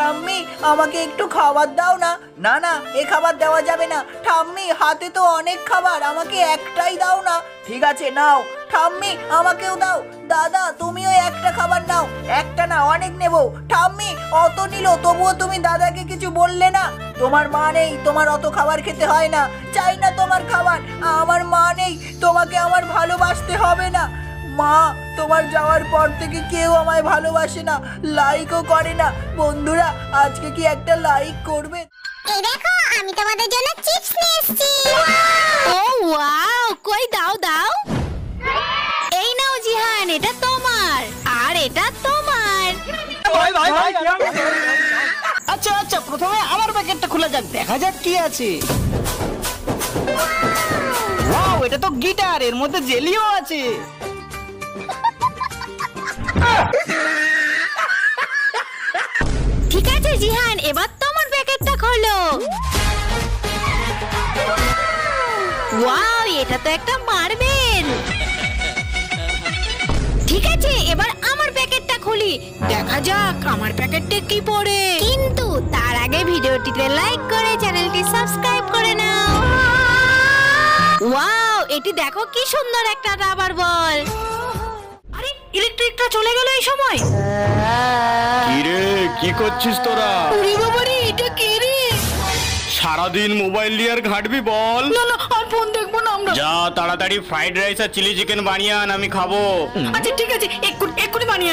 ঠাম্মি আমাকে একটু খাবার দাও না। না না, এ খাবার দেওয়া যাবে না ঠাম্মি, হাতে তো অনেক খাবার, আমাকে একটাই দাও না। ঠিক আছে নাও ঠাম্মি, আমাকেও দাও। দাদা তুমিও একটা খাবার নাও। একটা না, অনেক নেব। ঠাম্মি অত নিল, তবুও তুমি দাদাকে কিছু বললে না। তোমার মা নেই, তোমার অত খাবার খেতে হয় না। চাই না তোমার খাবার, আমার মা নেই, তোমাকে আমার ভালোবাসতে হবে না। মা, তোমার যাওয়ার পর থেকে কেউ আমায় ভালোবাসে না, লাইকও করে না। বন্ধুরা আজকে কি একটা লাইক করবে? এই দেখো আমি তোমাদের জন্য চিপস নিয়ে এসেছি। ও ওয়াও, কই দাও দাও। এই নাও জিহান, এটা তোমার আর এটা তোমার। আচ্ছা আচ্ছা, প্রথমে আমার প্যাকেটটা খোলা যাক, দেখা যাক কি আছে। ওয়াও, এটা তো গিটার, এর মধ্যে জেলিও আছে। ঠিক আছে জিহান, এবার তোমার প্যাকেটটা খোলো। ওয়াও, এটা তো একটা মার্বেল। ঠিক আছে, এবার আমার প্যাকেটটা খুলি, দেখা যাক আমার প্যাকেটে কি পড়ে। কিন্তু তার আগে ভিডিওটিতে লাইক করে চ্যানেলটি সাবস্ক্রাইব করে নাও। ওয়াও, এটি দেখো কি সুন্দর একটা রাবার বল। আরে ইলেকট্রিকটা চলে গেল এই সময়। কি রে, কি করছিস তোরা? ওরে বাবা রে, এটা কে রে? সারাদিন মোবাইল নিয়ে আর ঘাঁটবি বল? না না, আর ফোন দেখবো না আমরা। যা তাড়াতাড়ি ফ্রাইড রাইস আর চিলি চিকেন বানিয়ে আন, আমি খাবো। আচ্ছা ঠিক আছে, এক্ষুনি বানিয়ে